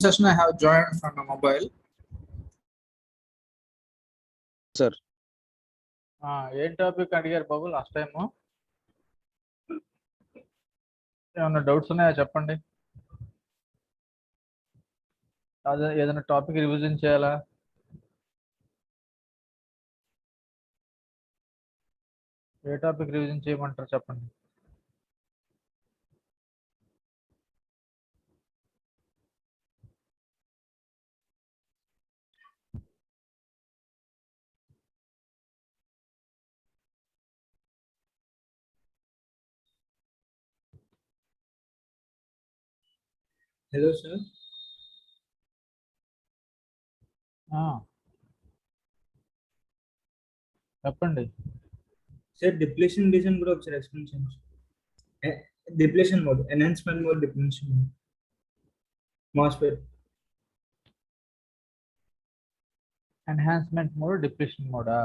session I have joined from a mobile. Sir. ఏం topic అడిగారు బాబు last time? ఏమన్నా doubts ఉన్నాయా చెప్పండి. అదే ఏదైనా టాపిక్ రివిజన్ చేయాలా? ఏ టాపిక్ రివిజన్ చేయమంటారు చెప్పండి. Hello, sir. చెప్పండి. Sir, depletion region కూడా ఒకసారి ఎక్స్ప్లెయిన్ చేయండి. Depletion mode, enhancement mode, depletion mode. MOSFET. Enhancement mode, depletion మోడా?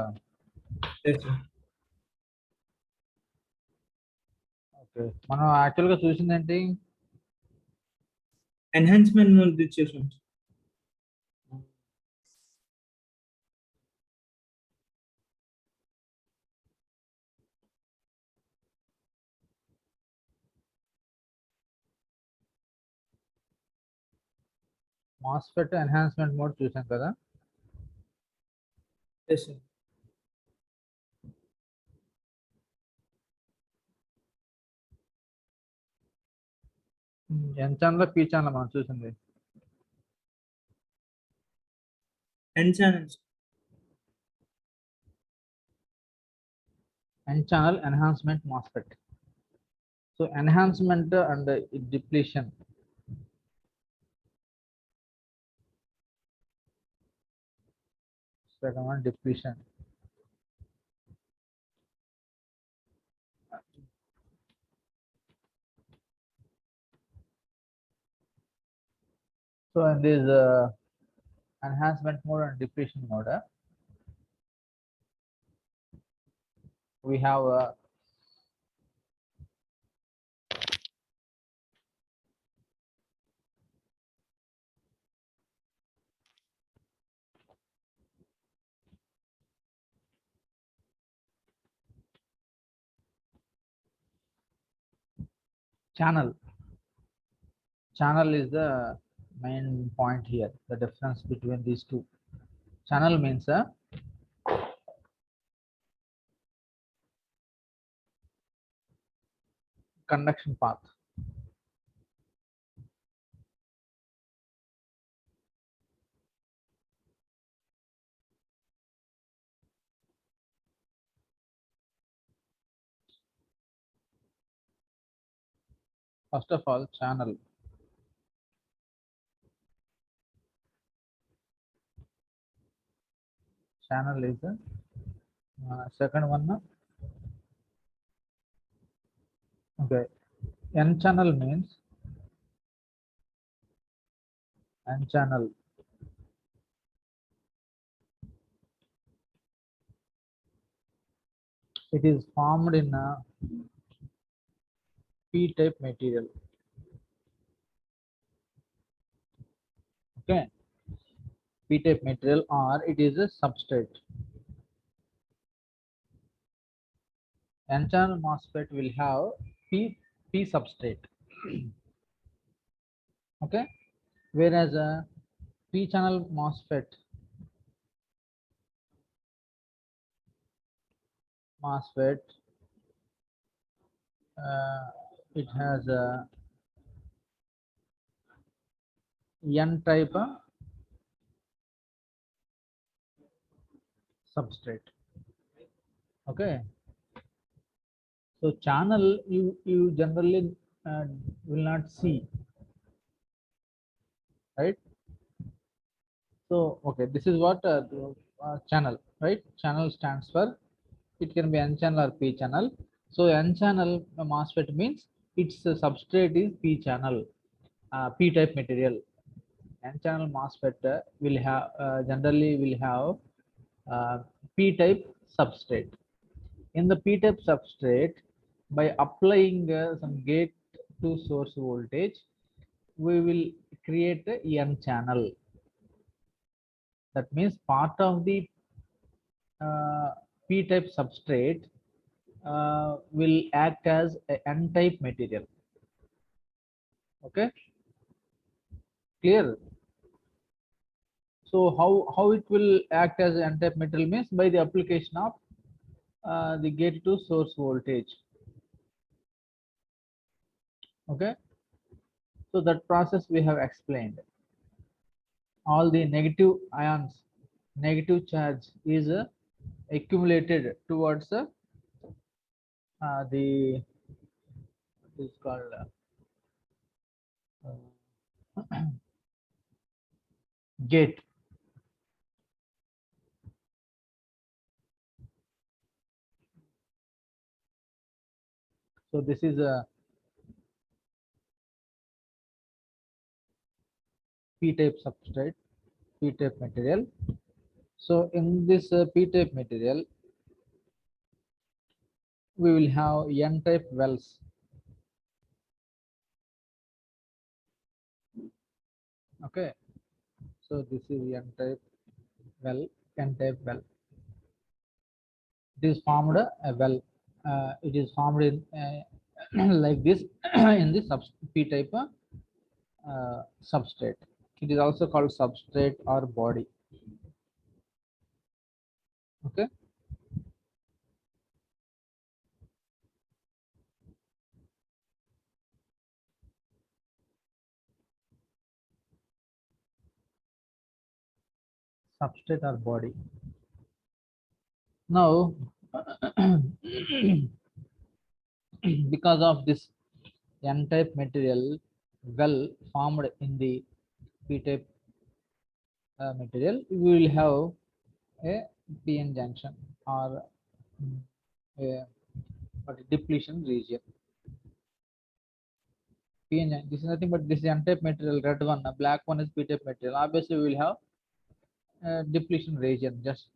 Yes, sir. ఓకే, మనం యాక్చువల్గా చూసింది ఏంటి? Enhancement mode చేసాం. మాస్ఫెట్ ఎన్హాన్స్మెంట్ మోడ్ చూసాం కదా. Yes, sir. N channel, P channel మనం చూసింది. N channels. N channel enhancement MOSFET. So enhancement and depletion. Second one, depletion. So in this enhancement mode and depletion mode, we have channel. Channel is the main point here. The difference between these two. Channel means conduction path. First of all, channel. Channel is the second one. Okay, N channel means N channel. It is formed in a P-type material. Okay, P-type material, or it is a substrate. N-channel MOSFET will have P substrate. Okay, whereas a P-channel MOSFET it has a N-type substrate. Okay, so channel you generally will not see, right? So okay, this is what channel, right? Channel stands for, it can be N channel or P channel. So N channel MOSFET means its substrate is P channel, P type material. N channel MOSFET will have generally will have P type substrate. In the P type substrate, by applying some gate to source voltage, we will create a n channel. That means part of the p-type substrate will act as a n-type material. Okay, clear? So how it will act as an n-type material means by the application of the gate to source voltage. Okay, so that process we have explained. All the negative ions, negative charge is accumulated towards the is called gate. So this is a p-type substrate, p-type material. So in this p-type material, we will have n-type wells. Okay, so this is n-type well, n-type well. It is formed a well. It is formed in like this in the p-type substrate. It is also called substrate or body. Okay. Substrate or body. Now, because of this n-type material well formed in the p-type material, we will have a p-n junction or a depletion region. p-n, this is nothing but this is n-type material, red one, black one is p-type material. Obviously, we will have depletion region just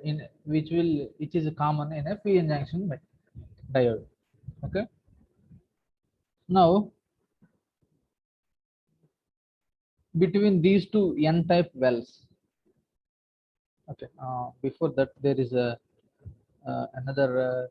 in which is common in a p-n junction diode. Okay. Now, between these two n-type wells, okay, before that there is a another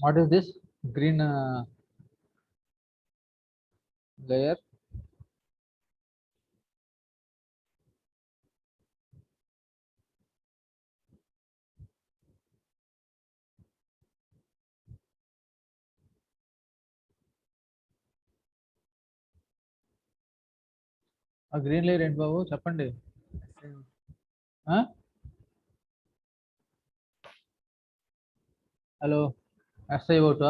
what is this green layer? ఆ green layer ఏంటి బాబు చెప్పండి. Hello, SI O two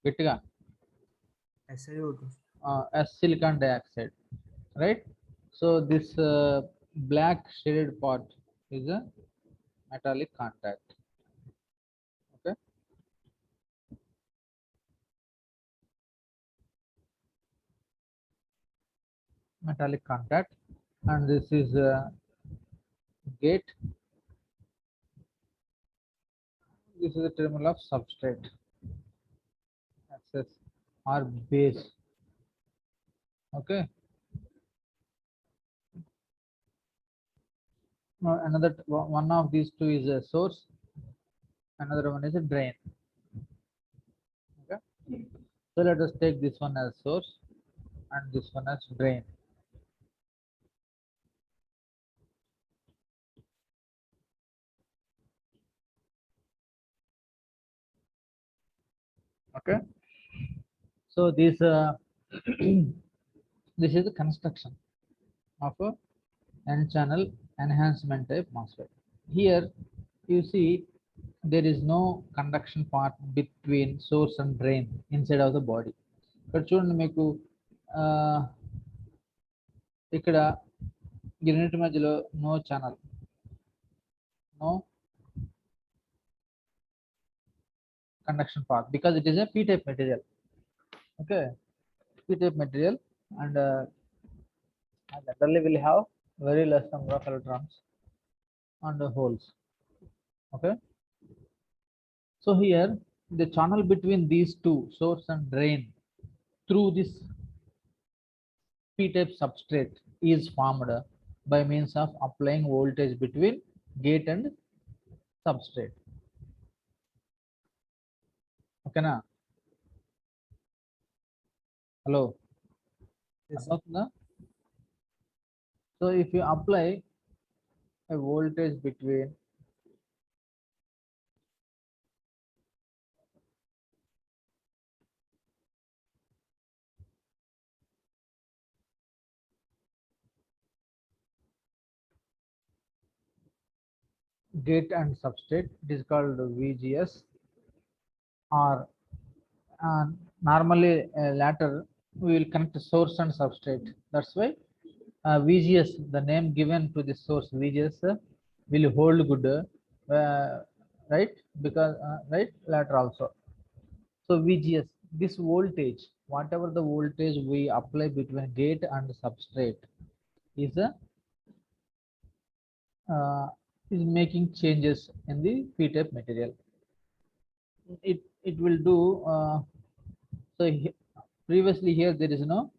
గట్టిగా yes silicon dioxide, right? So this black shaded part is a metallic contact. Okay, metallic contact, and this is gate. This is a terminal of substrate access or base. Okay. Now another one of these two is a source, another one is a drain. Okay, so let us take this one as source and this one as drain. Okay, so this this is the construction of a n-channel enhancement type MOSFET. Here you see there is no conduction part between source and drain inside of the body. ఇక్కడ చూడండి మీకు ఇక్కడ ఈ రెండింటి మధ్యలో no channel. no conduction path because it is a p-type material. Okay, p-type material, and generally will have very less number of electrons and holes. Okay, so here the channel between these two, source and drain, through this p-type substrate is formed by means of applying voltage between gate and substrate. Okay na? Hello. Yes, sir. అర్థమవుతుందా? So if you apply a voltage between gate and substrate, it is called VGS, or normally latter we will connect source and substrate. That's why VGS, the name given to the source VGS, will hold good, right? Because right later also. So VGS, this voltage, whatever the voltage we apply between gate and substrate, is a is making changes in the p-type material. It will do so. Previously here there is no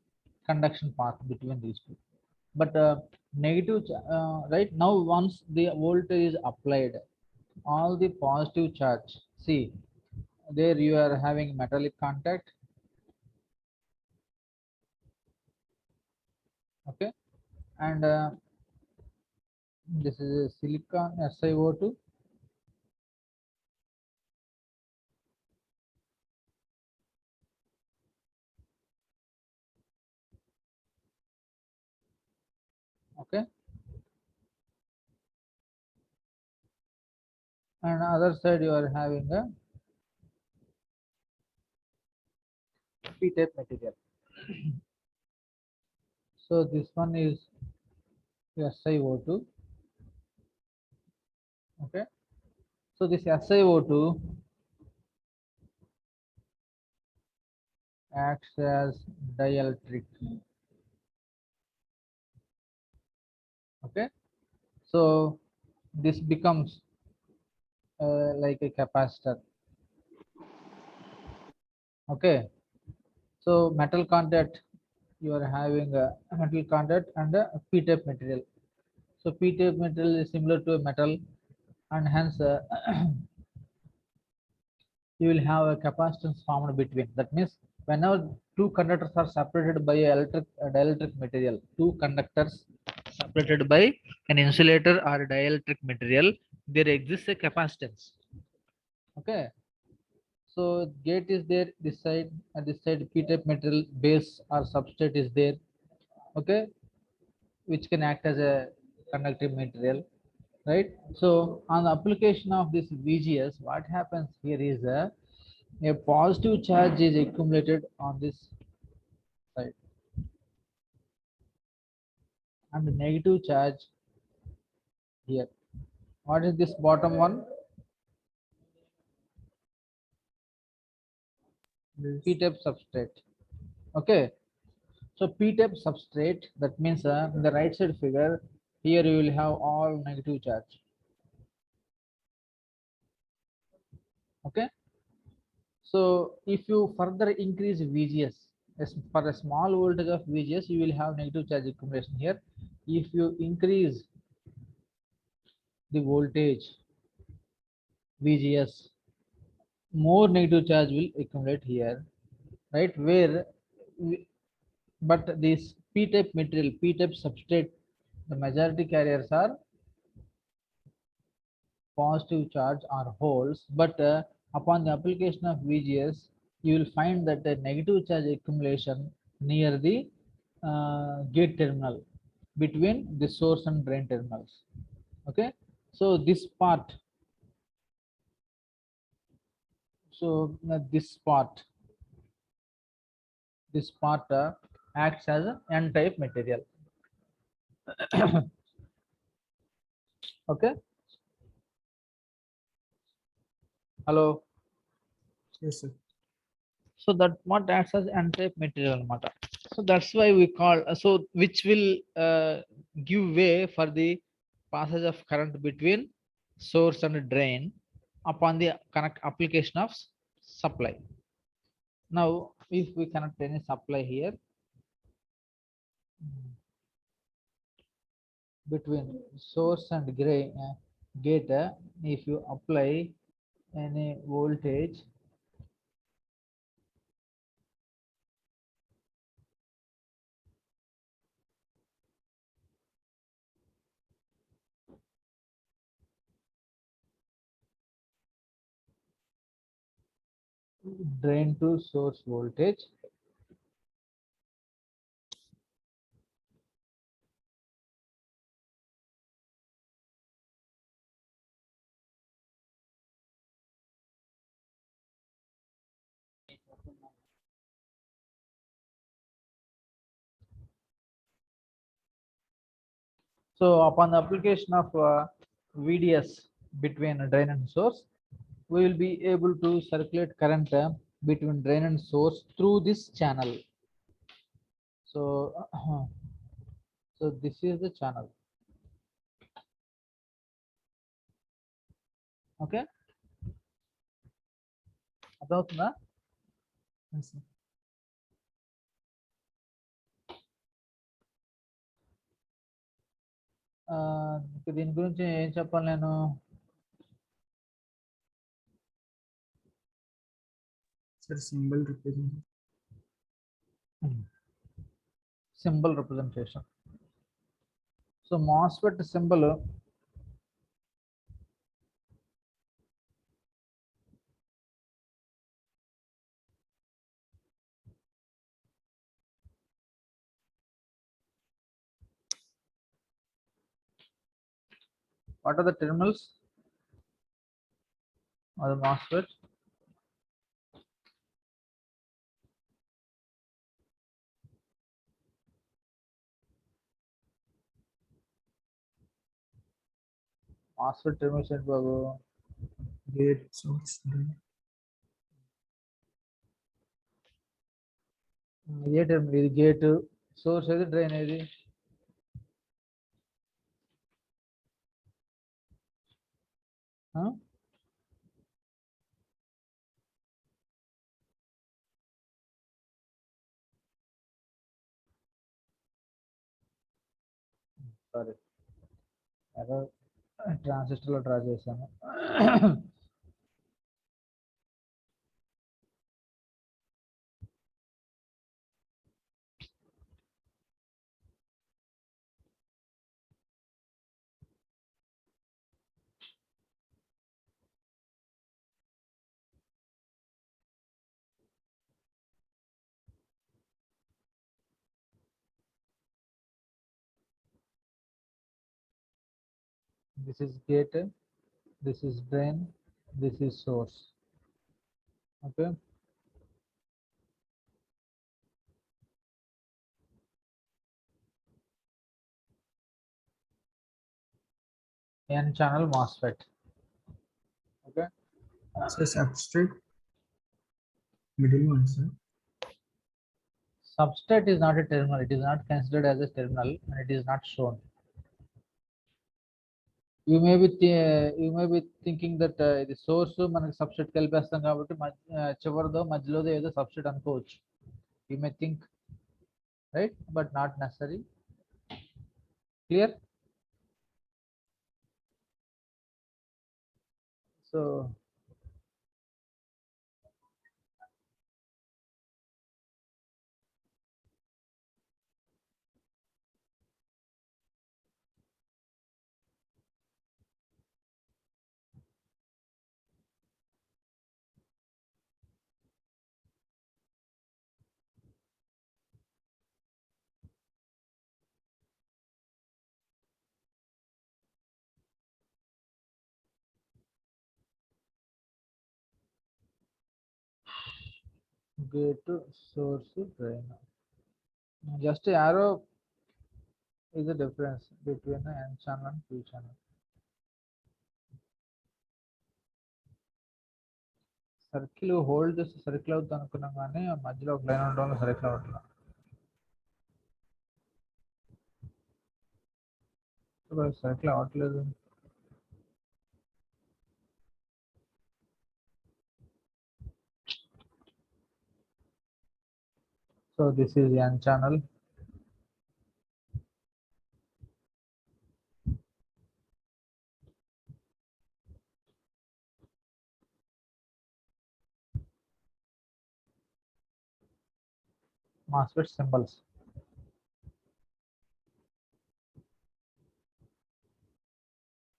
conduction path between these two, but right now once the voltage is applied, all the positive charge, see there you are having metallic contact. Okay, and this is a silicon SiO2. Okay, and other side you are having a p-type material. So this one is SiO2. Okay, so this SiO2 acts as dielectric. Okay, so this becomes like a capacitor. Okay, so metal contact, you are having a metal contact and a p-type material. So p-type material is similar to a metal, and hence you will have a capacitance formed between. That means whenever two conductors are separated by dielectric material, two conductors separated by an insulator or a dielectric material, there exists a capacitance. Okay, so gate is there this side, and this side p-type material base or substrate is there. Okay, which can act as a conductive material, right? So on the application of this VGS, what happens here is a positive charge is accumulated on this side and a negative charge here. What is this bottom one? P-type substrate. Okay, so p-type substrate, that means in the right side figure, here you will have all negative charge. Okay, so if you further increase VGS, for a small voltage of VGS, you will have negative charge accumulation here. If you increase the voltage VGS, more negative charge will accumulate here, right? But this p-type material, p-type substrate, the majority carriers are positive charge or holes, but upon the application of VGS, you will find that the negative charge accumulation near the gate terminal between the source and drain terminals. Okay, so this part, this part acts as an n-type material. Okay, Hello. Yes, sir. So that what acts as n-type material matter. So that's why we call so which will give way for the passage of current between source and drain upon the connect application of supply. Now, if we connect any supply here between source and gate, if you apply any voltage, drain to source voltage, so upon the application of VDS between drain and source, we will be able to circulate current between drain and source through this channel. So, so this is the channel. Okay, అర్థమవుతుందా? Yes, sir. ఇంకా దీని గురించి ఏం చెప్పాలి నేను? Sir, symbol representation. Symbol representation. So MOSFET symbol what are the terminals of the MOSFET? MOSFET terminals ఏంటి బాబు? Gate, source, drain. ఇదే terminal, ఇది గేట్, సోర్స్ ఏది, డ్రైన్ ఏది? సారీ, ట్రాన్సిస్టర్ లో డ్రా చేశాను. This is gate, this is drain, this is source. Okay. N channel MOSFET. Okay. Sir, substrate. Middle one, sir. Substrate is not a terminal. It is not considered as a terminal, and it is not shown. You may be thinking that the source మనకి substrate కలిపేస్తాం కాబట్టి చివరిదో మధ్యలోదో ఏదో substrate అనుకోవచ్చు. You may think, right? But not necessary. Clear? So gate to source to drain. Just arrow is the difference between the N channel and P channel. Circle hold చేస్తే circle అవుతుంది అనుకున్నాం కానీ మధ్యలో ఒక line ఉండడం వల్ల circle అవ్వట్లేదు. Circle అవ్వట్లేదు. So this is N channel. MOSFET symbols.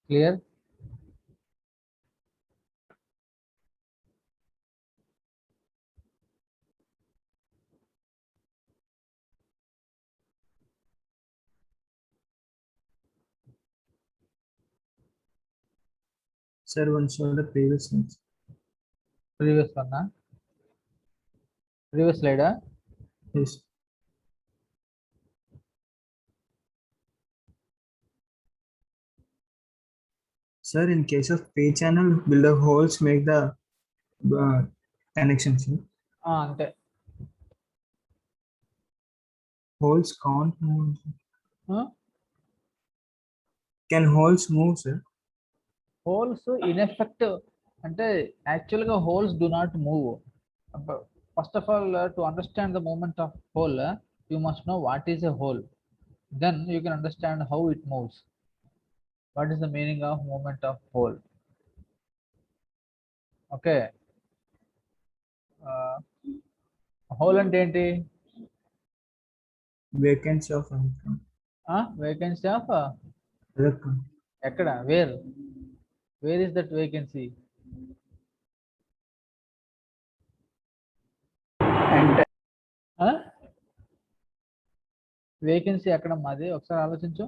Clear? Sir, one show the previous ones. Previous one, huh? Previous slide, huh? Yes. Sir, in case of P channel, will the holes make the connection? Sir? అంతే. Holes can't move. Huh? Can holes move, sir? Holes in effect అంటే యాక్చువల్గా holes do not move. First of all to understand the moment of hole you must know what is a hole. Then you can understand how it moves. What is the meaning of moment of hole? Okay, hole అంటే ఏంటి? Vacancy of electron. Vacancy of Electron. ఎక్కడ? Where is that vacancy? Vacancy ఎక్కడ మాది? ఒకసారి ఆలోచించు.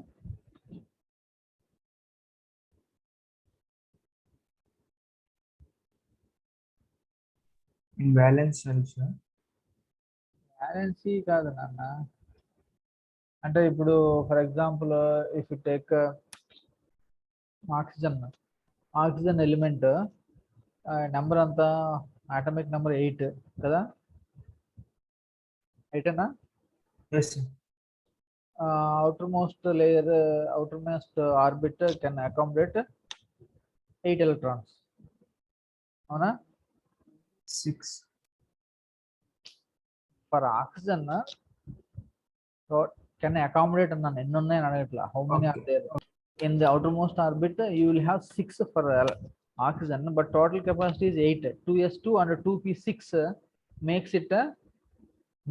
In valence cell, sir. బ్యాలెన్సీ కాదు నాన్న. అంటే ఇప్పుడు for example if you take oxygen element number అంతా అటామిక్ నెంబర్ 8 కదా? 8 అన్నా? Yes, sir. outermost layer, outermost orbit can accommodate 8 electrons. అవునా? 6. For oxygen can accommodate అన్నాను. ఎన్ని ఉన్నాయని అడగట్లా. How many are there? In the outermost orbit you will have 6 for oxygen, but total capacity is 8. 2s2 and 2p6 makes it a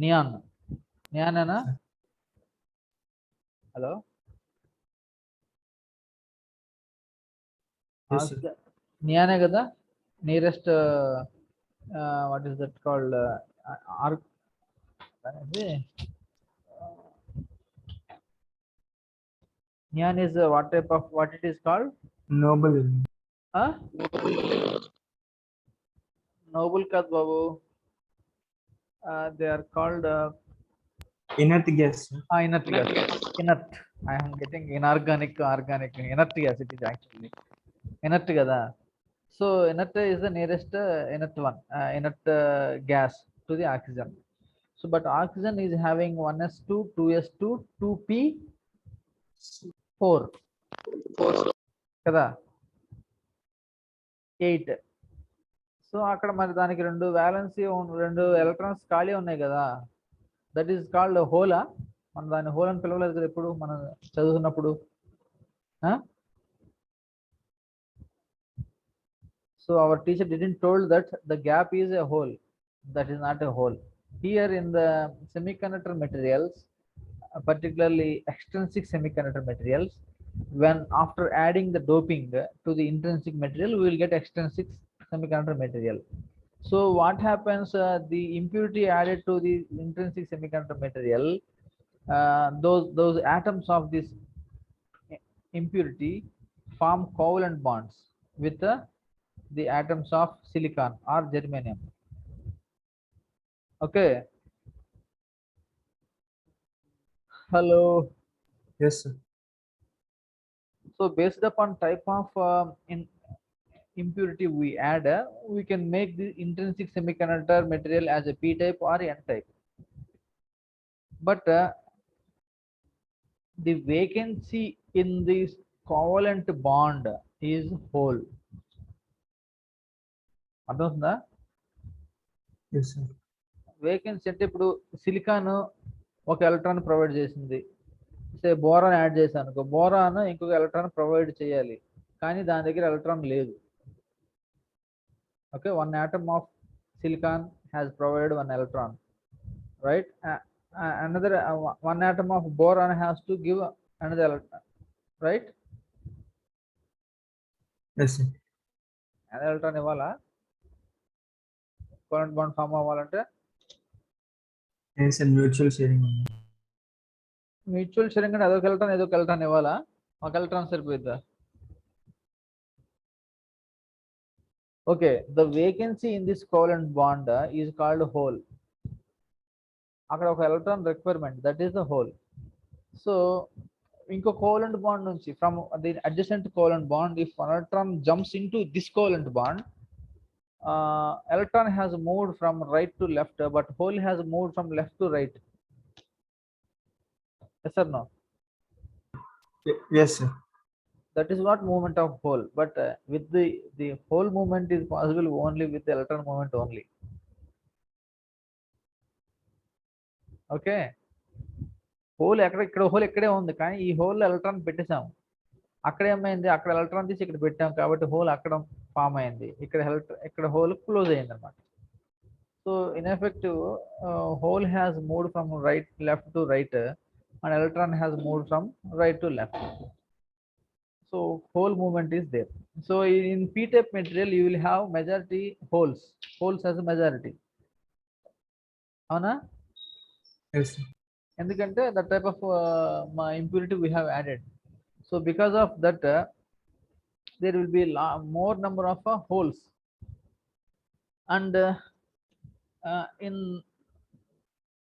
neon. Neon ana? Hello? Yes, sir. Neon kada? Nearest what is that called? Neon is what type of, what it is called? Noble element. Noble kad babu. They are called Inert gas, sir. inert gas. Inert. I am getting inorganic, organic. Inert gas it is actually. Inert kada. So inert is the nearest inert one, inert gas to the oxygen. So but oxygen is having 1s2, 2s2, 2p4 కదా, 8. So అక్కడ మరి దానికి రెండు valency, రెండు electrons ఖాళీ ఉన్నాయి కదా, that is called హోలా. మనం దాన్ని హోల్ అని పిలవలేదు కదా ఎప్పుడు మనం చదువుతున్నప్పుడు. So our teacher didn't told that the gap is a hole. That is not a hole. Here in the semiconductor materials, particularly extrinsic semiconductor materials, when after adding the doping to the intrinsic material, we will get extrinsic semiconductor material. So what happens, the impurity added to the intrinsic semiconductor material, those atoms of this impurity form covalent bonds with the atoms of silicon or germanium. Okay. Hello. Yes, sir. So based upon type of impurity we add, we can make the intrinsic semiconductor material as a p-type or n-type. But the vacancy in this covalent bond is hole. అర్థమవుతుందా? Yes, sir. Vacancy అంటే ఇప్పుడు silicon ఒక electron provide చేసింది, సే boron add చేశాను అనుకో, boron ఇంకొక electron provide చేయాలి, కానీ దాని దగ్గర ఎలక్ట్రాన్ లేదు. Okay, one atom of silicon has provided one electron, right? Another one atom of boron has to give another electron, right? Yes, sir. another electron ఇవ్వాలా covalent bond form అవ్వాలంటే? Yes, and mutual sharing. Mutual sharing అంటే అదొక electron ఏదొక electron ఇవ్వాలా? ఒక electron సరిపోద్దా? Okay, the vacancy in this covalent bond is called hole. అక్కడ ఒక electron requirement, that is the hole. So ఇంకో కోవలెంట్ బాండ్ నుంచి, from the adjacent covalent bond, if one electron jumps into this covalent bond, electron has moved from right to left, but hole has moved from left to right. Yes or no? Yes, sir. That is what movement of hole. But with the hole movement is possible only with the electron movement only. Okay. Whole ఇక్కడ whole ఇక్కడే ఉంది, కానీ ఈ whole electron పెట్టేసాము. అక్కడ ఏమైంది, అక్కడ electron తీసి ఇక్కడ పెట్టాం కాబట్టి హోల్ అక్కడ ఫామ్ అయింది, ఇక్కడ హోల్ క్లోజ్ అయింది అనమాట. So in effective whole has moved from right left to right, and electron has moved from right to left. So hole movement is there. So in p-type material you will have majority holes as a majority. అవునా? Yes, sir. ఎందుకంటే that type of impurity we have added. So because of that there will be more number of holes. And in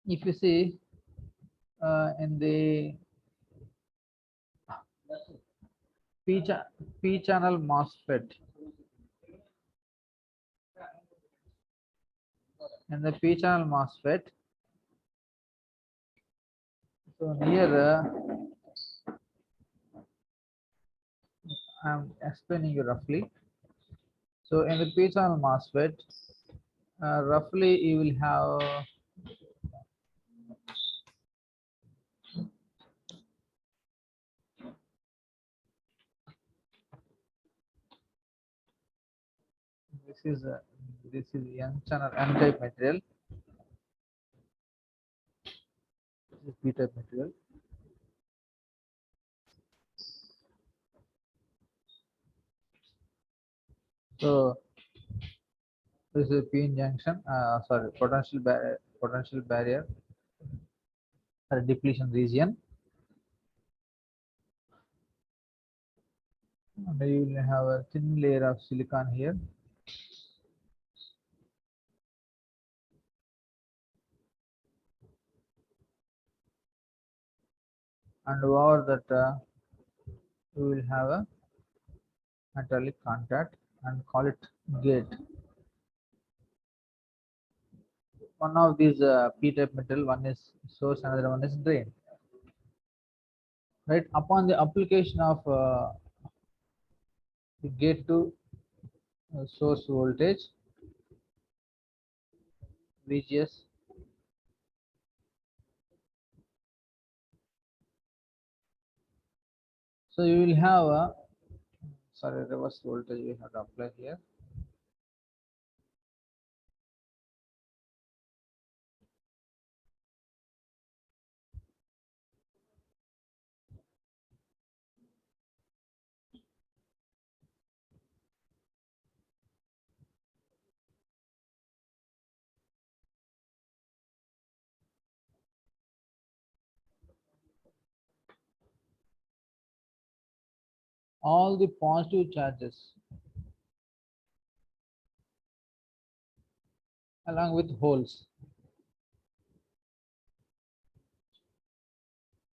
if you see in the P channel MOSFET, in the P channel MOSFET, so here I am explaining you roughly. So in the P channel MOSFET, roughly you will have this is N channel N type material. This is P type material. So this is a p-n junction, sorry, potential barrier or depletion region. And you will have a thin layer of silicon here. And over that we will have a metallic contact and call it gate. One of these p-type metal, one is source, another one is drain. Right, upon the application of the gate to source voltage VGS, so you will have a reverse voltage we have to apply here. All the positive charges along with holes.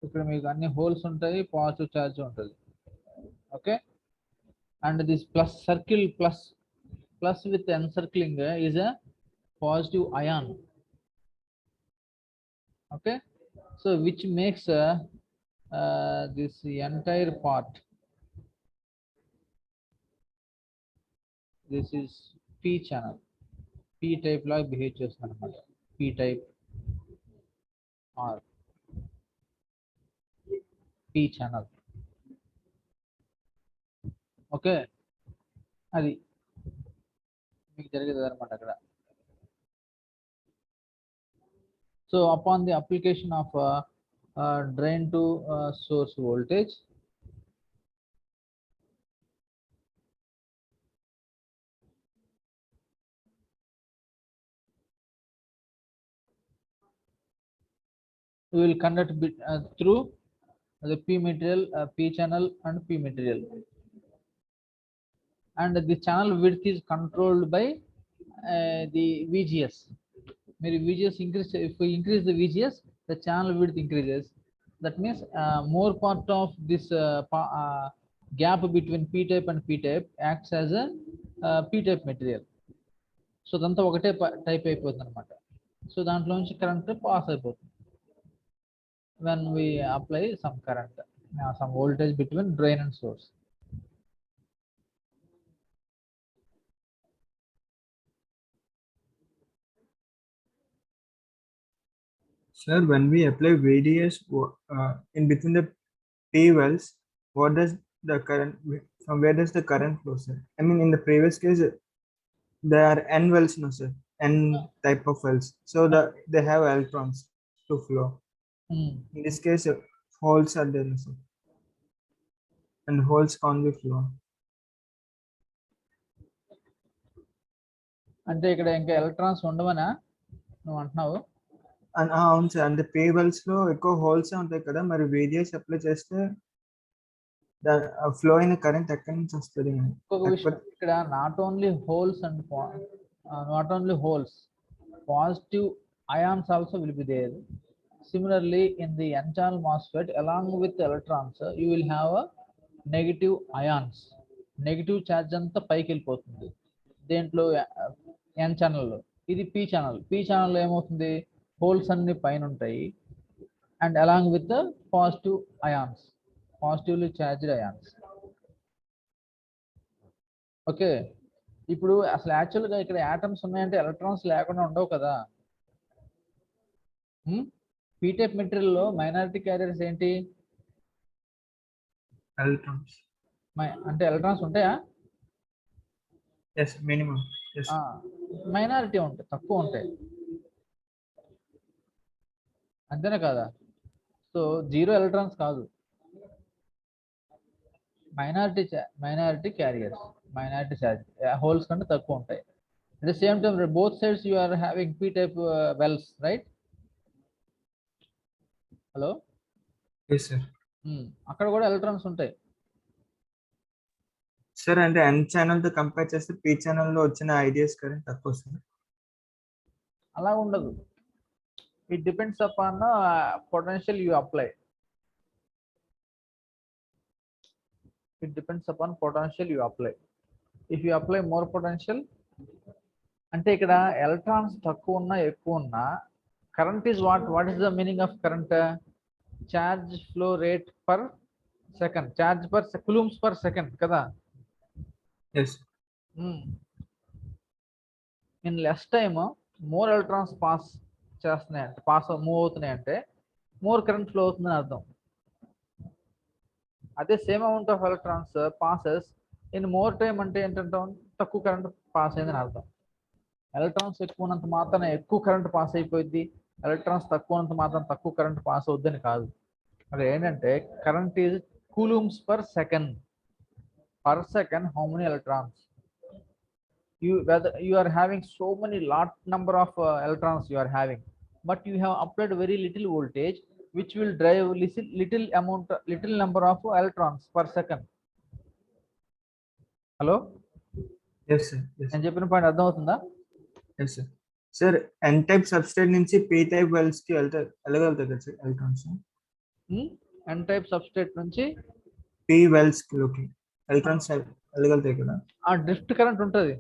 ఇక్కడ మీకు అన్ని holes ఉంటాయి, positive charge ఉంటుంది. Okay, and this plus circle plus with encircling is a positive ion. Okay, so which makes this entire part, this is p channel, p type la behave చేస్తుంది అన్నమాట, p type or p channel. Okay, అది మీకు జరిగేది అనమాట అక్కడ. So upon the application of drain to source voltage, we will conduct through the p material, p channel and p material, and the channel width is controlled by the VGS. Maybe VGS increase, if we increase the VGS, the channel width increases. That means more part of this gap between p type and p type acts as a p type material. So అదంతా ఒకటే type అయిపోతుంది అనమాట. So దాంట్లో నుంచి current pass అయిపోతుంది when we apply some current, some voltage between drain and source. Sir, when we apply VDS in between the P wells, what does the current, from where does the current flow, sir? I mean, in the previous case, there are N wells, no, sir, N type of wells. So they have electrons to flow. In this case, holes are there, no, sir, and holes can't be flow. అంటే ఇక్కడ ఇంకా electrons ఉండవనా నువ్వు అంటున్నావు? And అవును sir, అంటే pay wells లో ఎక్కువ holes ఉంటాయి కదా, మరి VDS అప్లై చేస్తే ఫ్లో అయిన కరెంట్ ఎక్కడి నుంచి వస్తుంది? ఇంకొక విషయం, ఇక్కడ not only holes and not only holes, positive ions also will be there. Similarly, in the n channel MOSFET, along with the electrons, you will have a negative ions. Negative charge అంతా పైకి వెళ్ళిపోతుంది దేంట్లో, n ఛానల్లో. ఇది p channel. p ఛానల్లో ఏమవుతుంది, holes అన్ని పైన ఉంటాయి and along with the positive ions, positively charged ions. Okay, ఇప్పుడు అసలు యాక్చువల్గా ఇక్కడ యాటమ్స్ ఉన్నాయంటే ఎలక్ట్రాన్స్ లేకుండా ఉండవు కదా. p టైప్ మెటీరియల్లో మైనారిటీ క్యారియర్స్ ఏంటి? ఎలక్ట్రాన్స్. అంటే ఎలక్ట్రాన్స్ ఉంటాయా? yes, minimum. yes, మైనారిటీ ఉంటాయి, తక్కువ ఉంటాయి, అంతేనా కదా? సో జీరో ఎలక్ట్రాన్స్ కాదు, minority carriers, minority charge, holes కంటే తక్కువ ఉంటాయి. At the same time both sides you are having p type wells, right? Hello, yes sir. అక్కడ కూడా ఎలక్ట్రాన్స్ ఉంటాయి సార్. అంటే n ఛానల్ తో కంపేర్ చేస్తే p ఛానల్ లో వచ్చిన ఐడియాస్ కరెంట్ తక్కువ సార్. అలా ఉండదు. It depends upon the potential you apply. It depends upon potential you apply. If you apply more potential, అంటే ఇక్కడ ఎలక్ట్రాన్స్ తక్కువ ఉన్నా ఎక్కువ ఉన్నా current is what is the meaning of current? Charge flow rate per second, charge per coulombs per second కదా. yes. In less time more electrons pass చేస్తున్నాయంటే, move అవుతున్నాయంటే more current flow అవుతుందని అర్థం. అదే same amount of electrons passes in more time అంటే ఏంటంటే తక్కువ current pass అయిందని అర్థం. ఎలక్ట్రాన్స్ ఎక్కువ ఉన్నంత మాత్రం ఎక్కువ కరెంట్ పాస్ అయిపోయింది, ఎలక్ట్రాన్స్ తక్కువ ఉన్నంత మాత్రం తక్కువ కరెంట్ పాస్ అవుద్దని కాదు. అక్కడ ఏంటంటే current is coulombs per second. Per second how many electrons whether you are having so many lot number of electrons you are having, but you have applied very little voltage which will drive little number of electrons per second. Hello, yes sir. yes. నేను చెప్పిన point అర్థం అవుతుందా? yes sir. Sir, n type substrate నుంచి p type wells కి వెళ్ళగలుగుతాయి కదా sir electrons? n type substrate నుంచి p wells లోకి electrons వెళ్ళగలుగుతాయి ఇక్కడ. ఆ డ్రిఫ్ట్ కరెంట్ ఉంటుంది.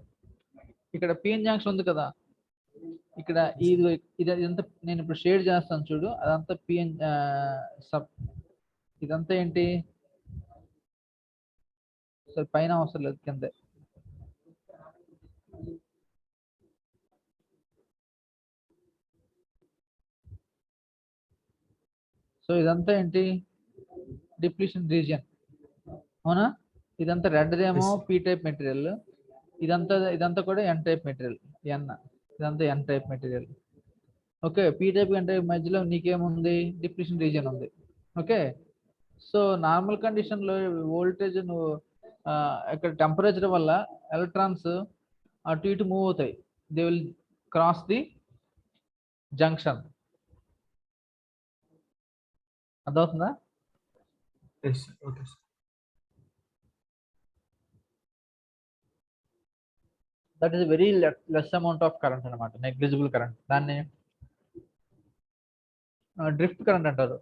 ఇక్కడ పిఎన్ జంక్షన్ ఉంది కదా, ఇక్కడ ఇది ఇదంతా నేను ఇప్పుడు షేర్ చేస్తాను చూడు, అదంతా పిఎన్ సబ్. ఇదంతా ఏంటి, సరే పైన అవసరం లేదు, కిందే. సో ఇదంతా ఏంటి, డిప్లీషన్ రీజియన్, అవునా? ఇదంతా రెడ్ ఏమో Yes. పి టైప్ మెటీరియల్, ఇదంతా కూడా ఎన్ టైప్ మెటీరియల్, ఇదంతా N type material. Okay, P type N type మధ్యలో నీకేముంది, డిప్లీషన్ రీజియన్ ఉంది. ఓకే, సో నార్మల్ కండిషన్లో వోల్టేజ్ నువ్వు ఇక్కడ టెంపరేచర్ వల్ల ఎలక్ట్రాన్స్ అటు ఇటు మూవ్ అవుతాయి, they will cross the junction. అర్థమవుతుందా? Yes, okay, sir. That is very less amount of current అనమాట, నెగ్లిజిబుల్ కరెంట్. దాన్ని డ్రిఫ్ట్ కరెంట్ అంటారు.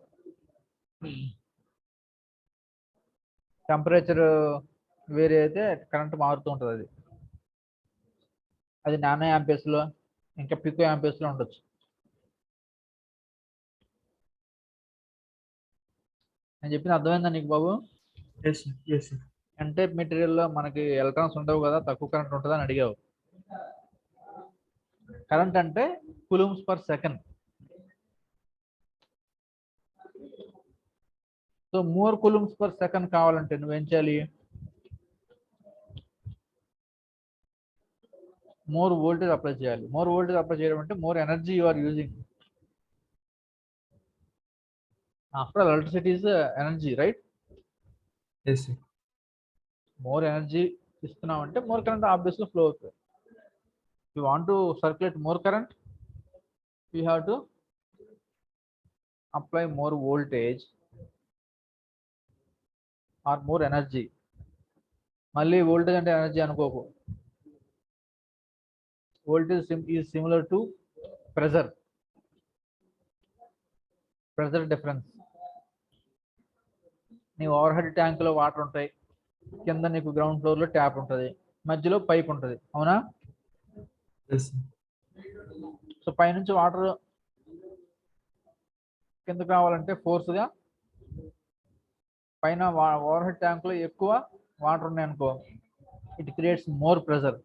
టెంపరేచర్ వేరే అయితే కరెంట్ మారుతూ ఉంటుంది. అది నానో యాంపియర్స్లో ఇంకా పికో యాంపియర్స్లో ఉండొచ్చు. నేను చెప్పిన అర్థమైందా నీకు బాబు? Yes, sir. Yes, sir. N type మెటీరియల్లో మనకి ఎలక్ట్రాన్స్ ఉండవు కదా, తక్కువ కరెంట్ ఉంటుందని అడిగావు. కరెంట్ అంటే coulombs per second. So more coulombs per second కావాలంటే నువ్వేం చేయాలి, మోర్ వోల్టేజ్ అప్లై చేయాలి. మోర్ వోల్టేజ్ అప్లై చేయడం అంటే more energy you are using. After all electricity is energy, right? Yes, sir. More energy ఇస్తున్నాం అంటే మోర్ కరెంట్ ఆబ్వియస్లీ ఫ్లో అవుతుంది. You want to circulate more current, you have to apply more voltage or more energy. మళ్ళీ voltage అంటే energy అనుకోకు. Voltage is similar to pressure difference. నీ over head ట్యాంకులో water ఉంటాయి, కింద నీకు గ్రౌండ్ ఫ్లోర్లో tap ఉంటుంది, మధ్యలో పైప్ ఉంటుంది, అవునా? Yes, sir. సో పైనుంచి వాటర్ కిందకు రావాలంటే ఫోర్స్గా పైన ఓవర్ హెడ్ ట్యాంక్లో ఎక్కువ వాటర్ ఉన్నాయి అనుకో, it creates more pressure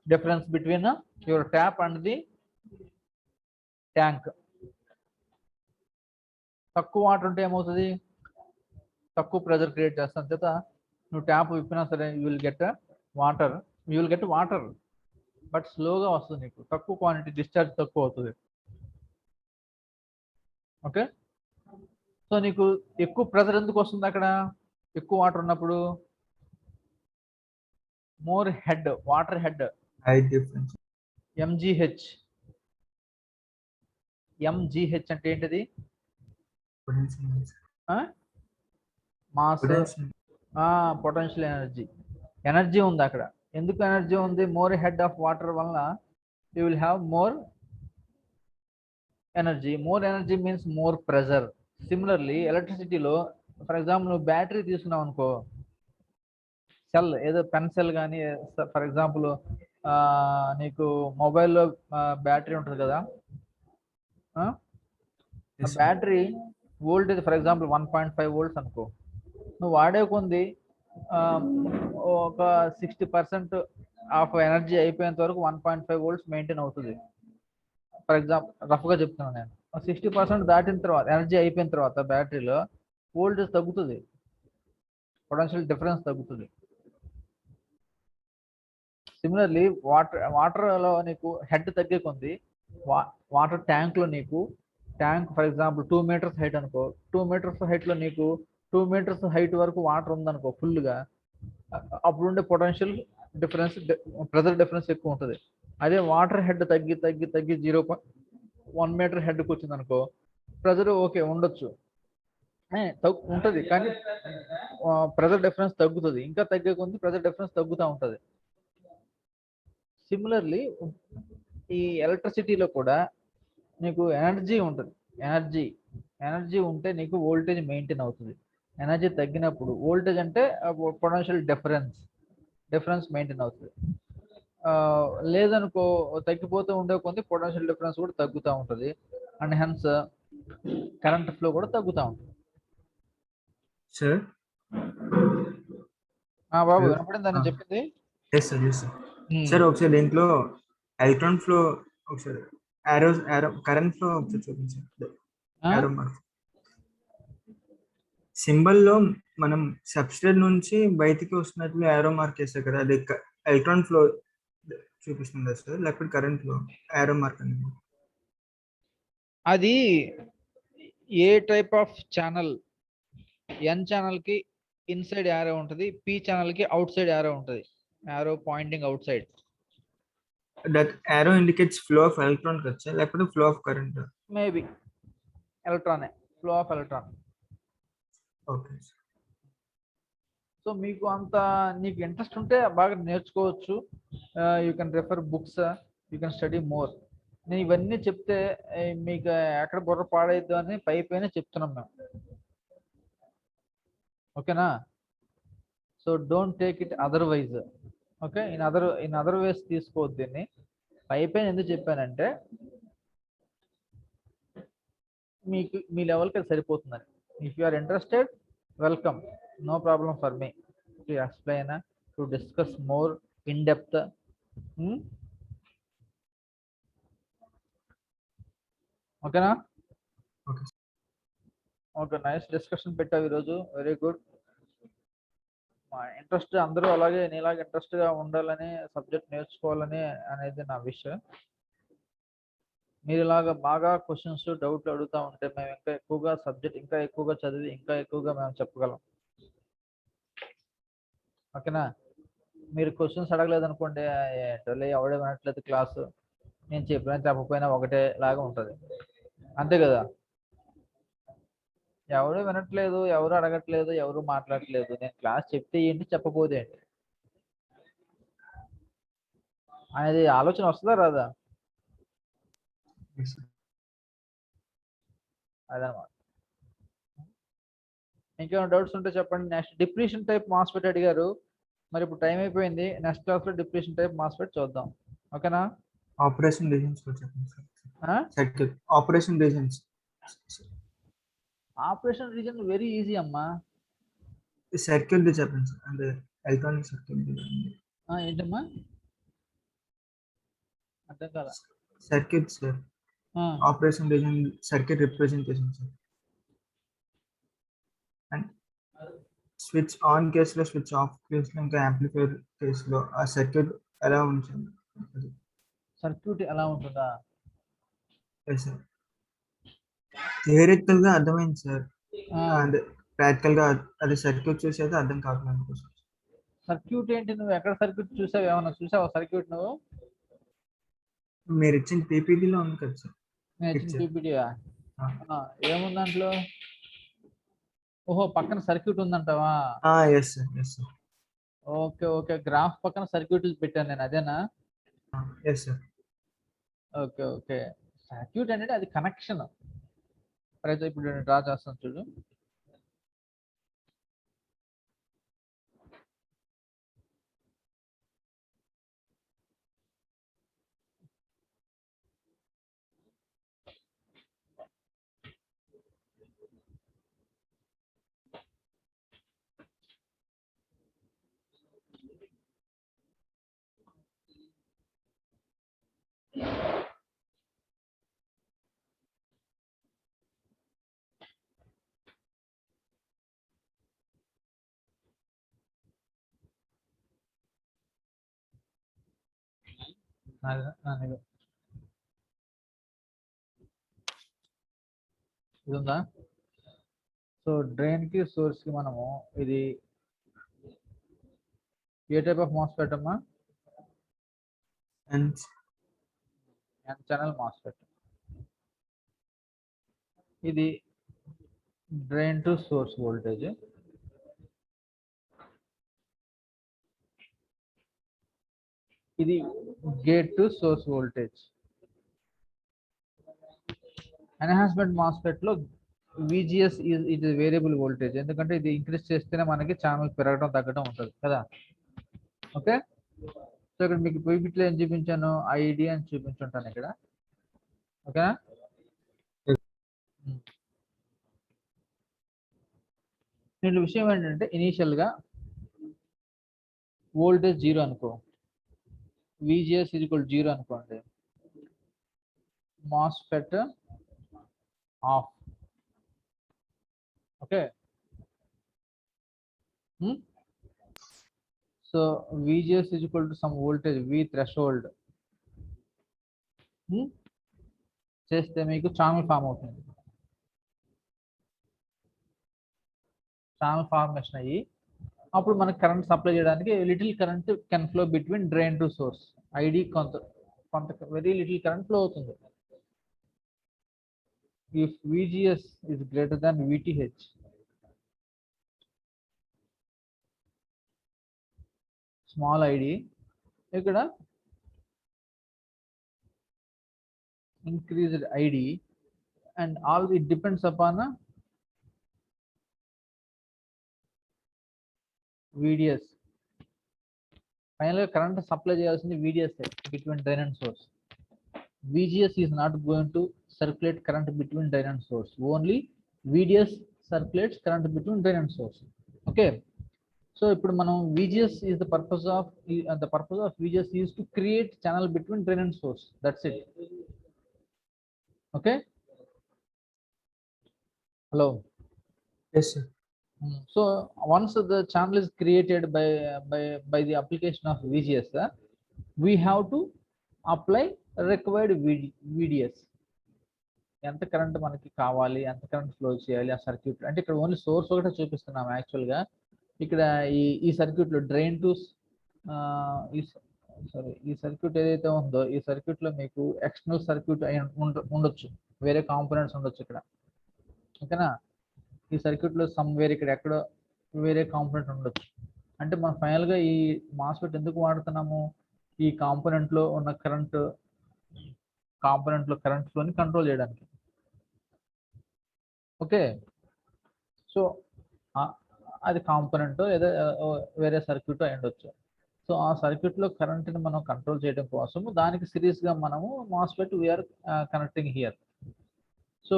difference between your tap and the tank. తక్కువ వాటర్ ఉంటే ఏమవుతుంది, తక్కువ ప్రెజర్ క్రియేట్ చేస్తాం చేత నువ్వు ట్యాప్ విప్పినా సరే you will get water, but స్లోగా వస్తుంది, నీకు తక్కువ క్వాంటిటీ, డిశ్చార్జ్ తక్కువ అవుతుంది. ఓకే, సో నీకు ఎక్కువ ప్రెజర్ ఎందుకు వస్తుంది అక్కడ, ఎక్కువ వాటర్ ఉన్నప్పుడు? More head, water head, Height difference. M g h. M g h అంటే ఏంటిది? Potential. Mass, Potential. Potential energy ఉంది అక్కడ. ఎందుకు ఎనర్జీ ఉంది? మోర్ హెడ్ ఆఫ్ వాటర్ వల్ల you will have more energy. More energy means more pressure. Similarly ఎలక్ట్రిసిటీలో ఫర్ ఎగ్జాంపుల్ నువ్వు battery తీసుకున్నావు అనుకో, సెల్ ఏదో పెన్ సెల్ కానీ, ఫర్ ఎగ్జాంపుల్ నీకు మొబైల్లో బ్యాటరీ ఉంటుంది కదా, Yes, sir. Battery voltage for example 1.5 volts అనుకో, నువ్వు వాడే కొంది ఒక 60% ఆఫ్ ఎనర్జీ అయిపోయేంత వరకు 1.5 వోల్ట్స్ మెయింటైన్ అవుతుంది. ఫర్ ఎగ్జాంపుల్ రఫ్గా చెప్తున్నాను నేను. 60% దాటిన తర్వాత, ఎనర్జీ అయిపోయిన తర్వాత బ్యాటరీలో వోల్టేజ్ తగ్గుతుంది, పొటెన్షియల్ డిఫరెన్స్ తగ్గుతుంది. సిమిలర్లీ వాటర్లో నీకు హెడ్ తగ్గే కొంది, వాటర్ ట్యాంక్లో నీకు tank for example 2 metres height అనుకో, 2 మీటర్స్ హైట్లో నీకు 2 మీటర్స్ హైట్ వరకు వాటర్ ఉందనుకో ఫుల్గా, అప్పుడు ఉండే పొటెన్షియల్ డిఫరెన్స్, ప్రెజర్ డిఫరెన్స్ ఎక్కువ ఉంటుంది. అదే వాటర్ హెడ్ తగ్గి 0.1 మీటర్ హెడ్కి వచ్చింది అనుకో, ప్రెజర్ ఓకే ఉండొచ్చు, ఉంటుంది, కానీ ప్రెజర్ డిఫరెన్స్ తగ్గుతుంది. ఇంకా తగ్గే కొంది ప్రెజర్ డిఫరెన్స్ తగ్గుతూ ఉంటుంది. సిమిలర్లీ ఈ ఎలక్ట్రిసిటీలో కూడా నీకు ఎనర్జీ ఉంటుంది. ఎనర్జీ ఉంటే నీకు వోల్టేజ్ మెయింటైన్ అవుతుంది. ఎనర్జీ తగ్గినప్పుడు వోల్టేజ్ అంటే పొటెన్షియల్ డిఫరెన్స్ మెయింటైన్ అవుతుంది. లేదనుకో తగ్గిపోతూ ఉండే కొద్ది పొటెన్షియల్ డిఫరెన్స్ కూడా తగ్గుతూ ఉంటుంది అండ్ హెన్స్ కరెంట్ ఫ్లో కూడా తగ్గుతూ ఉంటుంది. సార్ బాబు వినపడిందా నేను చెప్పింది? Yes sir, yes sir. Sir ఒకసారి దీంట్లో ఎలక్ట్రాన్ ఫ్లో ఒకసారి యారో కరెంట్ ఫ్లో ఒకసారి చూపించండి. యారో మార్క్ సింబల్ లో మనం సబ్స్ట్రేట్ నుంచి బయటికి వస్తున్నట్లు యారో మార్క్ చేస్తారు కదా, అది ఎలక్ట్రాన్ ఫ్లో చూపిస్తుందా సార్, లేకపోతే కరెంట్ ఫ్లో యారో మార్క్ అనేది? అది ఏ type of channel? N channel కి ఇన్సైడ్ యారో ఉంటుంది, పి ఛానల్ కి అవుట్ సైడ్ యారో ఉంటుంది, arrow pointing outside. That arrow indicates flow of electron కదా, లేకపోతే ఫ్లో ఆఫ్ కరెంట్? మేబీ ఎలక్ట్రానే, flow of electron. Okay. So మీకు అంత నీకు ఇంట్రెస్ట్ ఉంటే బాగా నేర్చుకోవచ్చు. You can refer books, you can study more. నేను ఇవన్నీ చెప్తే మీకు ఎక్కడ బుర్ర పాడైద్దు అని పైన చెప్తున్నాం మేము. ఓకేనా? So don't take it otherwise. Okay, in other ways తీసుకోవద్దు దీన్ని. పైన ఎందుకు చెప్పానంటే మీకు మీ లెవెల్కి అది సరిపోతుందని. If you are interested, welcome, no problem for me to explain, to discuss more in depth. ఓకేనా? ఓకే, నైస్ డిస్కషన్ పెట్టావు ఈరోజు, వెరీ గుడ్. మా ఇంట్రెస్ట్ అందరూ అలాగే నీలాగా ఇంట్రెస్ట్గా ఉండాలని, సబ్జెక్ట్ నేర్చుకోవాలని అనేది నా విషయం. మీరు ఇలాగా బాగా క్వశ్చన్స్ డౌట్లు అడుగుతూ ఉంటే మేము ఇంకా ఎక్కువగా సబ్జెక్ట్ ఇంకా ఎక్కువగా చదివి ఇంకా ఎక్కువగా మేము చెప్పగలం. ఓకేనా? మీరు క్వశ్చన్స్ అడగలేదనుకోండి, ఏంటో ఎవడే వినట్లేదు క్లాసు, నేను చెప్పినా చెప్పకపోయినా ఒకటే లాగా ఉంటుంది, అంతే కదా? ఎవరు వినట్లేదు, ఎవరు అడగట్లేదు, ఎవరు మాట్లాడట్లేదు, నేను క్లాస్ చెప్తే ఏంటి చెప్పబోదే ఏంటి అనేది ఆలోచన వస్తుందా రాదా? అదనమాట. ఇంకేమైనా డౌట్స్ ఉంటే చెప్పండి. నెక్స్ట్ డిప్లీషన్ టైప్ మాస్ఫెట్ అడిగారు. మరి ఇప్పుడు టైం అయిపోయింది, నెక్స్ట్ క్లాస్లో డిప్లీషన్ టైప్ మాస్ఫెట్ చూద్దాం. ఓకేనా? ఆపరేషన్ రీజన్స్ చెప్పండి sir. Circuit operation reasons. Operation reason very easy అమ్మా. సర్క్యూట్ చెప్పండి సార్, అంటే ఎలక్ట్రానిక్ సర్క్యూట్. ఏంటమ్మా అర్థం కదా? Circuit sir, operation reason circuit representation sir. And switch on కేసులో, స్విచ్ ఆఫ్ కేసులో, ఇంకా యాంప్లిఫైర్ కేసులో ఆ సర్క్యూట్ ఎలా ఉంటుంది? సర్క్యూట్ ఎలా ఉంటుందా? సార్ థియరిటికల్ గా అర్థమైంది సార్, అంటే ప్రాక్టికల్ గా అది సర్క్యూట్ చూసి అయితే అర్థం కావట్లేదు. సర్క్యూట్ ఏంటి? నువ్వు ఎక్కడ సర్క్యూట్ చూసావు? ఏమన్నా చూసావా సర్క్యూట్ నువ్వు? మీరు ఇచ్చిన పీపీటీలో ఉంది కదా సార్. నేను ఇచ్చిన పీపీటీయా? ఏముంది దాంట్లో? ఓహో, పక్కన సర్క్యూట్ ఉందంటావా? Yes sir, yes sir. Okay okay, graph పక్కన సర్క్యూట్ పెట్టాను నేను, అదేనా? Yes sir. Okay okay, circuit అనేది అది కనెక్షన్. అయితే ఇప్పుడు నేను డ్రా చేస్తాను చూడు. ఇది ఉందా? సో డ్రైన్ కి సోర్స్ కి మనము ఇది ఏ టైప్ ఆఫ్ మాస్ఫెట్ అమ్మా? N channel MOSFET. ఇది డ్రైన్ టు సోర్స్ వోల్టేజ్, ఇది gate to source voltage. Enhancement MOSFET లో VGS is it is variable voltage, ఎందుకంటే ఇది ఇంక్రీజ్ చేస్తేనే మనకి ఛానల్ పెరగడం తగ్గడం ఉంటుంది కదా. ఓకే, సో ఇక్కడ మీకు పీపీటీలో ఏం చూపించాను, ఐడి అని చూపించుంటాను ఇక్కడ. ఓకేనా, దీంట్లో విషయం ఏంటంటే ఇనీషియల్ గా వోల్టేజ్ 0 అనుకో, VGS is equal to 0 అనుకోండి, MOSFET of. Okay, so VGS is equal to some voltage V threshold చేస్తే మీకు ఛానల్ ఫామ్ అవుతుంది. ఛానల్ ఫార్మేషన్ అయ్యి అప్పుడు మనకి కరెంట్ సప్లై చేయడానికి little current can flow between drain to source. ID కొంత very little current flow అవుతుంది. If VGS is greater than VTH, small ID ఇక్కడ increased ID, and all it depends upon VDS. Finally current supply చేయాల్సింది VDS between drain and source. VGS is not going to circulate current between drain and source, only VDS circulates current between drain and source. Okay, so ఇప్పుడు మనం VGS is the purpose of VGS is to create channel between drain and source, that's it. Okay, hello. Yes, sir. So once the channel is created by the application of VGS, we have to apply required VDS. ఎంత current మనకి కావాలి, ఎంత current flow చేయాలి ఆ circuit. అంటే ఇక్కడ only source ఒకటే చూపిస్తున్నాం యాక్చువల్గా. ఇక్కడ ఈ సర్క్యూట్ లో డ్రైన్ టు ఈ సర్క్యూట్ ఏదైతే ఉందో ఈ సర్క్యూట్ లో మీకు ఎక్స్టర్నల్ సర్క్యూట్ ఉండొచ్చు, వేరే కాంపోనెంట్స్ ఉండొచ్చు ఇక్కడ. ఓకేనా, ఈ సర్క్యూట్ లో సమ్వేర్ ఇక్కడ ఎక్కడో వేరే కాంపోనెంట్ ఉండొచ్చు. అంటే మనం ఫైనల్ గా ఈ మాస్ఫెట్ ఎందుకు వాడుతున్నాము, ఈ కాంపోనెంట్ లో ఉన్న కరెంట్ ఫ్లోని కంట్రోల్ చేయడానికి. ఓకే, సో అది కాంపోనెంట్ లేదా వేరే సర్క్యూట్ అయి ఉండొచ్చు. సో ఆ సర్క్యూట్ లో కరెంట్ ని మనం కంట్రోల్ చేయడం కోసం దానికి సిరీస్ గా మనము MOSFET we are connecting here. So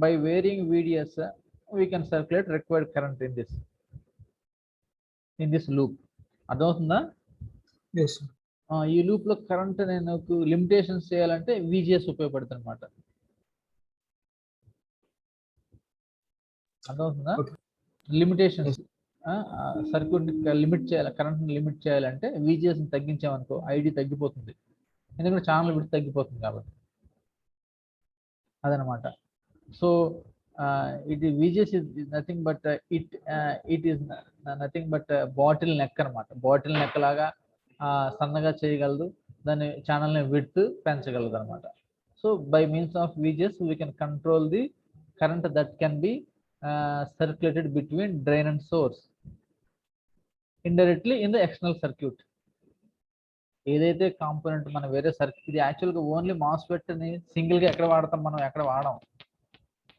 by varying VDS we can circulate required current in this loop. అర్థమవుతుందా? Yes, sir. ఈ లూప్ లో కరెంట్ నేను లిమిటేషన్స్ చేయాలంటే VGS ఉపయోగపడుతుంది అనమాట. అర్థమవుతుందా? లిమిటేషన్స్, సర్క్యూట్ లిమిట్ చేయాలి, కరెంట్ లిమిట్ చేయాలంటే VGS ని తగ్గించామనుకో ఐడి తగ్గిపోతుంది, ఎందుకంటే ఛానల్ విడ్త్ తగ్గిపోతుంది కాబట్టి. అదనమాట. So it VGS is nothing but it is nothing but bottle neck అనమాట. బాటిల్ నెక్ లాగా సన్నగా చేయగలదు, దాని ఛానల్ని విడ్త్ పెంచగలదు అనమాట. So by means of VGS we can control the current that can be circulated between drain and source indirectly in the external circuit. ఏదైతే component మన వేరే సర్క్యూట్, ఇది యాక్చువల్గా ఓన్లీ మాస్ఫెట్ ని సింగిల్ గా ఎక్కడ వాడతాం మనం, ఎక్కడ వాడం.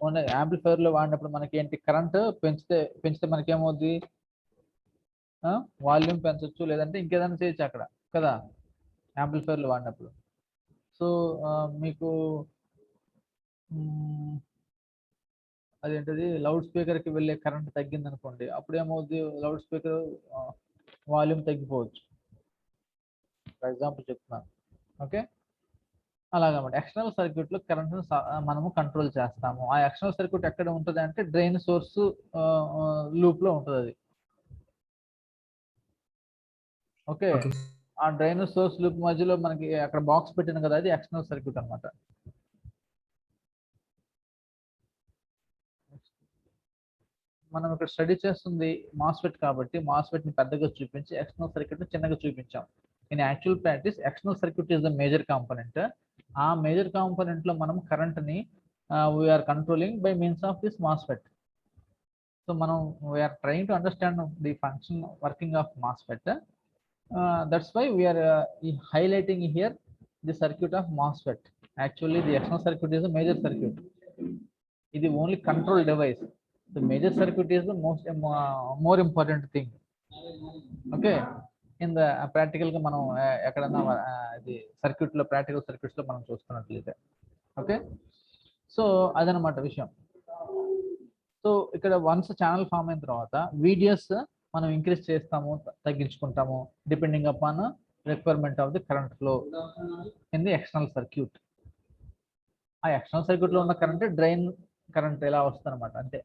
ఓన్లీ యాంప్లిఫైర్ లో వాడినప్పుడు మనకి ఏంటి, కరెంట్ పెంచితే మనకి ఏమవుద్ది, వాల్యూమ్ పెంచవచ్చు లేదంటే ఇంకేదైనా చేయొచ్చు అక్కడ కదా యాంప్లిఫైర్ లో వాడినప్పుడు. సో మీకు అదేంటది లౌడ్ స్పీకర్ కి వెళ్ళే కరెంట్ తగ్గింది అనుకోండి, అప్పుడు ఏమవుద్ది, లౌడ్ స్పీకర్ వాల్యూమ్ తగ్గిపోవచ్చు, ఫర్ ఎగ్జాంపుల్ చెప్తున్నాను. ఓకే, అలాగన్నమాట. ఎక్స్టర్నల్ సర్క్యూట్ లో కరెంట్ మనము కంట్రోల్ చేస్తాము. ఆ ఎక్స్టర్నల్ సర్క్యూట్ ఎక్కడ ఉంటుంది అంటే డ్రైన్ సోర్స్ లూప్ లో ఉంటుంది అది. ఓకే, ఆ డ్రైన్ సోర్స్ లూప్ మధ్యలో మనకి అక్కడ బాక్స్ పెట్టిన కదా, అది ఎక్స్టర్నల్ సర్క్యూట్ అనమాట. మనం ఇక్కడ స్టడీ చేస్తుంది మాస్ఫెట్ కాబట్టి మాస్ఫెట్ ని పెద్దగా చూపించి ఎక్స్టర్నల్ సర్క్యూట్ ని చిన్నగా చూపించాం. In actual practice external circuit is the major component. ఆ మేజర్ కాంపోనెంట్ లో మనం కరెంట్ ని we're controlling by means of this MOSFET. So మనం we're trying to understand the function working of MOSFET. That's why we're highlighting here the circuit of MOSFET. Actually the external circuit is a major circuit. ఇది only control device. The major circuit is the more important thing. Okay, in the practical గా మనం ఎక్కడన్నా ఇది circuit లో, practical circuits లో మనం చూసుకున్నట్లయితే. Okay, so అదనమాట విషయం. సో ఇక్కడ వన్స్ ఛానల్ ఫామ్ అయిన తర్వాత వీడియోస్ మనం ఇంక్రీజ్ చేస్తాము, తగ్గించుకుంటాము, depending upon requirement of the current flow in the external circuit. ఆ ఎక్స్టర్నల్ సర్క్యూట్ లో ఉన్న కరెంట్ డ్రైన్ కరెంట్ ఎలా వస్తుంది అనమాట, అంతే.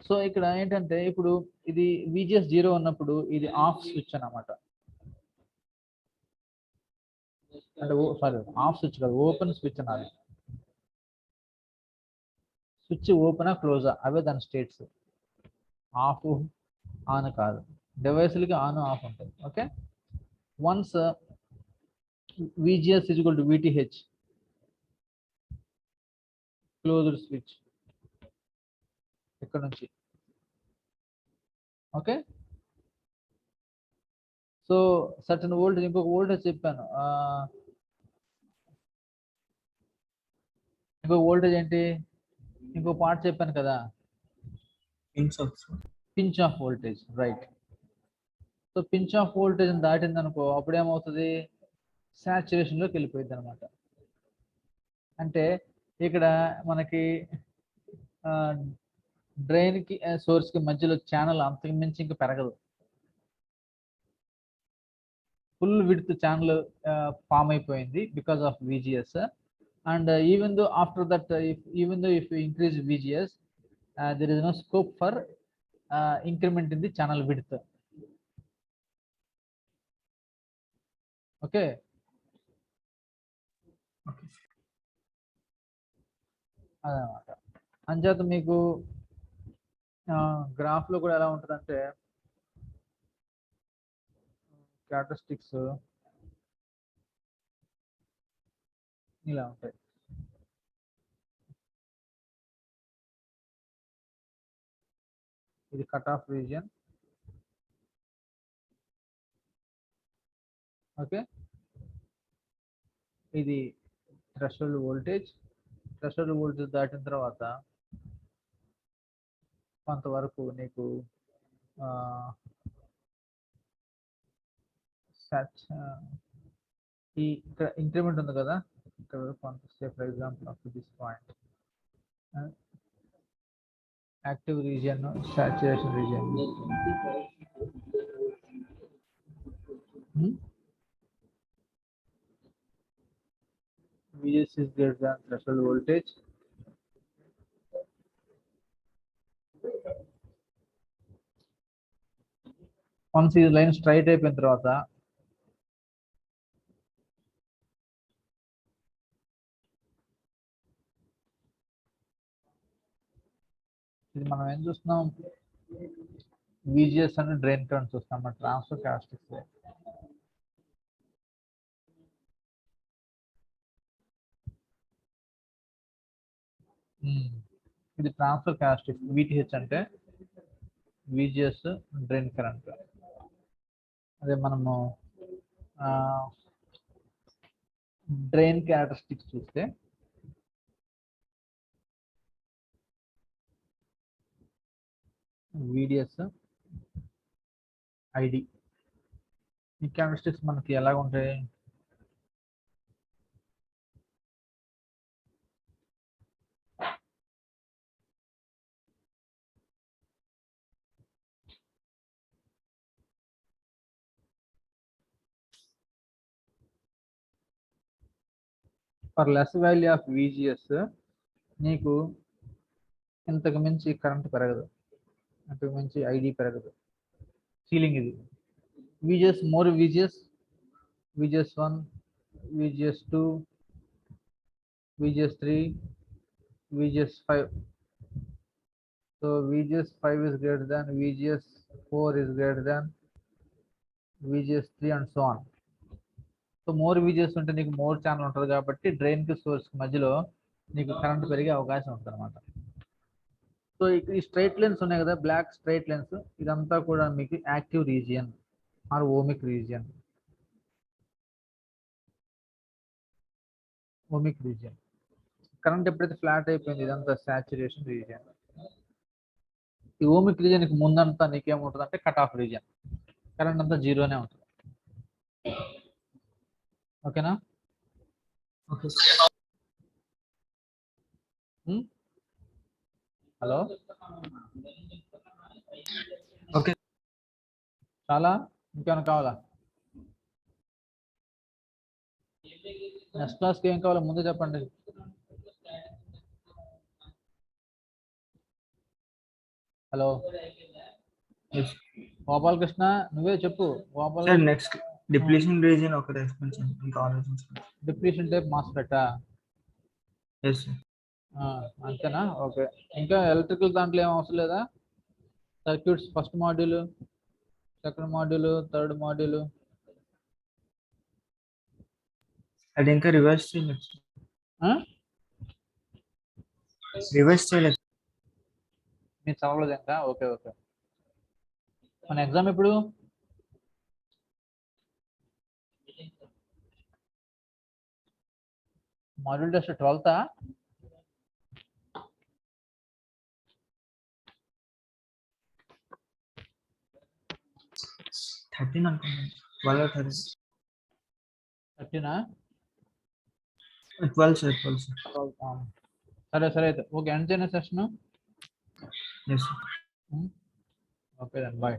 సో ఇక్కడ ఏంటంటే ఇప్పుడు ఇది VGS 0 ఉన్నప్పుడు ఇది ఆఫ్ స్విచ్ అన్నమాట. అంటే సారీ, ఆఫ్ స్విచ్ కాదు, ఓపెన్ స్విచ్ అన్నది. స్విచ్ ఓపెనా క్లోజా అవే దాని స్టేట్స్. ఆఫ్ ఆన్ కాదు, డివైస్లకి ఆన్ ఆఫ్ ఉంటుంది. Okay, once VGS is equal to VTH, closed switch ఇక్కడ నుంచి. ఓకే, సో సర్టన్ వోల్టేజ్, ఇంకొక వోల్టేజ్ చెప్పాను, ఇంకొక వోల్టేజ్ ఏంటి, ఇంకో పార్ట్ చెప్పాను కదా, pinch of voltage, right. So pinch of voltage దాటింది అనుకో, అప్పుడు ఏమవుతుంది, సాచురేషన్ లోకి వెళ్ళిపోయింది అనమాట. అంటే ఇక్కడ మనకి డ్రైన్ కి సోర్స్ కి మధ్యలో ఛానల్ అంతకు మించి ఇంకా పెరగదు. ఫుల్ విడ్త్ ఛానల్ ఫామ్ అయిపోయింది because of VGS. And even though after that, if we increase VGS, there is no scope for increment in the channel width. Okay, అదనమాట. అంచేత మీకు గ్రాఫ్ లో కూడా ఎలా ఉంటుందంటే క్యారెక్టరిస్టిక్స్ ఇలా ఉంటాయి. ఇది కట్ ఆఫ్ రీజియన్. ఓకే, ఇది థ్రెషోల్డ్ వోల్టేజ్. థ్రెషోల్డ్ వోల్టేజ్ దాటిన తర్వాత కొంతవరకు నీకు ఈ ఇక్కడ ఇంక్రిమెంట్ ఉంది కదా, ఇక్కడ కొంత safe, for example up to this point, active region, saturation region. VGS is greater than threshold voltage. Once ఈ లైన్ స్ట్రైట్ అయిపోయిన తర్వాత ఇది మనం ఏం చూస్తున్నాం, VGS అని డ్రైన్ కరెంట్ చూస్తున్నాం, మన ట్రాన్స్ఫర్ క్యారెక్టరిస్టిక్స్. ఇది ట్రాన్స్ఫర్ క్యారెక్టరిస్టిక్స్. VTH అంటే VGS డ్రైన్ కరెంట్. అదే మనము డ్రైన్ క్యారెక్టరిస్టిక్స్ చూస్తే VDS ID, ఈ క్యారెక్టరిస్టిక్స్ మనకి ఎలాగ ఉంటాయి, for less value of VGS నీకు ఇంతకు మించి కరెంట్ పెరగదు, అంతకు మించి ID పెరగదు, సీలింగ్ ఇది. VGS more VGS 1, VGS 2, VGS 3, VGS 5. So VGS 5 is greater than, VGS 4 is greater than, VGS 3 and so on. So more VGS ఉంటే నీకు మోర్ ఛానల్ ఉంటుంది కాబట్టి డ్రైన్ కి సోర్స్ కి మధ్యలో నీకు కరెంట్ పెరిగే అవకాశం ఉంటుంది అనమాట. సో ఈ స్ట్రైట్ లైన్స్ ఉన్నాయి కదా, బ్లాక్ స్ట్రైట్ లైన్స్, ఇదంతా కూడా మీకు active region or ohmic region. Ohmic region. Current ఎప్పుడైతే ఫ్లాట్ అయిపోయింది ఇదంతా సాచురేషన్ రీజియన్. ఈ ఓమిక్ రీజియన్కి ముందంతా నీకేముంటుంది అంటే కట్ ఆఫ్ రీజియన్, కరెంట్ అంతా జీరోనే ఉంటుంది. ఓకేనా? Okay. Hello, Okay. చాలా ఇంకేమైనా కావాలా? నెక్స్ట్ క్లాస్కి ఏం కావాలో ముందే చెప్పండి. Hello Yes. గోపాలకృష్ణ, నువ్వే చెప్పు. Gopal Sir, next depletion region ఒకటి ఎక్స్ప్లెయిన్ చేయండి. ఇంకా ఆలోచించండి. డిప్లీషన్ టైప్ మాస్ఫెటా? Yes, sir. అంతేనా? ఓకే. ఇంకా ఎలక్ట్రికల్ దాంట్లో ఏం అవసరం లేదా? Circuits first module, second module, third module. అది ఇంకా రివర్స్ చేయలేదు. రివర్స్ చేయలేదు. మీరు చదవలేదు ఇంకా? Okay okay. మన ఎగ్జామ్ ఎప్పుడు? Module test 12th? 13 అనుకుంటాను. 12 or 13. 13ఆ? 12 sir, 12 sir. సరే సరే అయితే ఓకే. ఎండ్ చేయన session. Yes sir. Okay then bye.